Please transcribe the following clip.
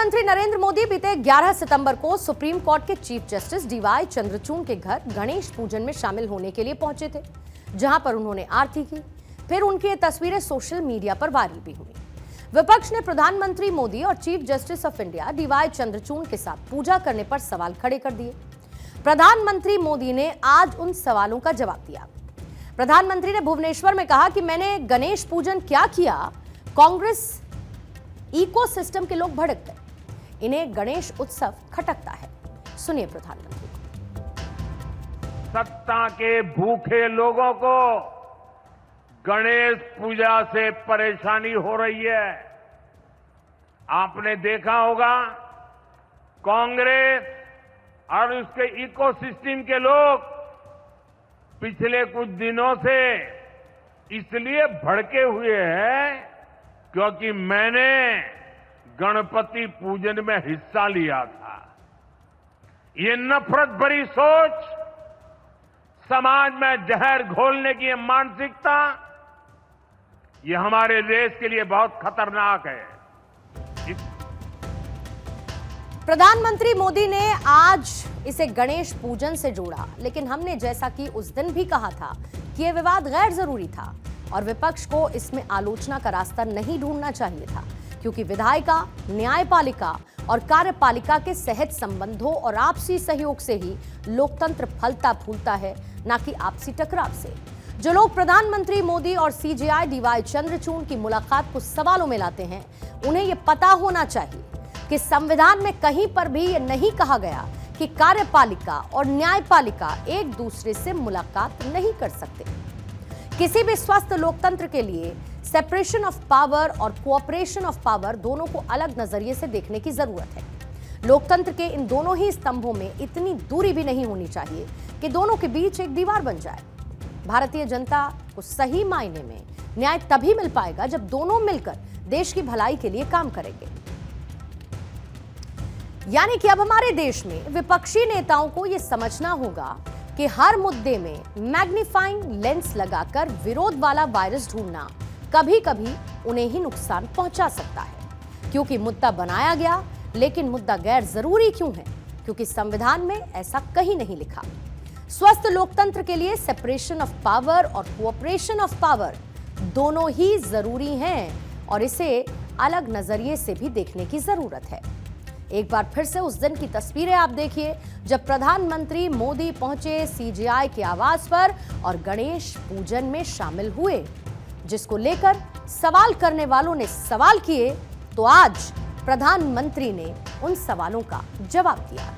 प्रधानमंत्री नरेंद्र मोदी बीते 11 सितंबर को सुप्रीम कोर्ट के चीफ जस्टिस डीवाई चंद्रचूड़ के घर गणेश पूजन में शामिल होने के लिए पहुंचे थे, जहां पर उन्होंने आरती की। फिर उनकी ये तस्वीरें सोशल मीडिया पर वायरल भी हुई। विपक्ष ने प्रधानमंत्री मोदी और chief justice of India DY Chandrachud के साथ पूजा करने पर सवाल खड़े कर दिए। प्रधानमंत्री मोदी ने आज उन सवालों का जवाब दिया। प्रधानमंत्री ने भुवनेश्वर में कहा कि मैंने गणेश पूजन क्या किया, कांग्रेस इकोसिस्टम के लोग भड़क गए, इन्हें गणेश उत्सव खटकता है। सुनिए प्रधानमंत्री को। सत्ता के भूखे लोगों को गणेश पूजा से परेशानी हो रही है। आपने देखा होगा कांग्रेस और उसके इकोसिस्टम के लोग पिछले कुछ दिनों से इसलिए भड़के हुए हैं क्योंकि मैंने गणपति पूजन में हिस्सा लिया था। ये नफरत भरी सोच, समाज में जहर घोलने की ये मानसिकता, ये हमारे देश के लिए बहुत खतरनाक है। प्रधानमंत्री मोदी ने आज इसे गणेश पूजन से जोड़ा, लेकिन हमने जैसा कि उस दिन भी कहा था कि यह विवाद गैर जरूरी था और विपक्ष को इसमें आलोचना का रास्ता नहीं ढूंढना चाहिए था, क्योंकि विधायिका, न्यायपालिका और कार्यपालिका के सहज संबंधों और आपसी सहयोग से ही लोकतंत्र फलता फूलता है, न कि आपसी टकराव से। जो लोग प्रधानमंत्री मोदी और सीजेआई डीवाई चंद्रचूड़ की मुलाकात को सवालों में लाते हैं, उन्हें यह पता होना चाहिए कि संविधान में कहीं पर भी यह नहीं कहा गया कि कार्यपालिका और न्यायपालिका एक दूसरे से मुलाकात नहीं कर सकते। किसी भी स्वस्थ लोकतंत्र के लिए सेपरेशन ऑफ पावर और कोऑपरेशन ऑफ पावर दोनों को अलग नजरिए से देखने की जरूरत है। लोकतंत्र के इन दोनों ही स्तंभों में इतनी दूरी भी नहीं होनी चाहिए कि दोनों के बीच एक दीवार बन जाए। भारतीय जनता को सही मायने में न्याय तभी मिल पाएगा जब दोनों मिलकर देश की भलाई के लिए काम करेंगे। यानी कि अब हमारे देश में विपक्षी नेताओं को यह समझना होगा कि हर मुद्दे में मैग्नीफाइंग लेंस लगाकर विरोध वाला वायरस ढूंढना कभी कभी उन्हें ही नुकसान पहुंचा सकता है। क्योंकि मुद्दा बनाया गया, लेकिन मुद्दा गैर जरूरी क्यों है? क्योंकि संविधान में ऐसा कहीं नहीं लिखा। स्वस्थ लोकतंत्र के लिए सेपरेशन ऑफ पावर और कोऑपरेशन ऑफ पावर दोनों ही जरूरी हैं और इसे अलग नजरिए से भी देखने की जरूरत है। एक बार फिर से उस दिन की तस्वीरें आप देखिए जब प्रधानमंत्री मोदी पहुंचे सीजेआई के आवास पर और गणेश पूजन में शामिल हुए, जिसको लेकर सवाल करने वालों ने सवाल किए, तो आज प्रधानमंत्री ने उन सवालों का जवाब दिया।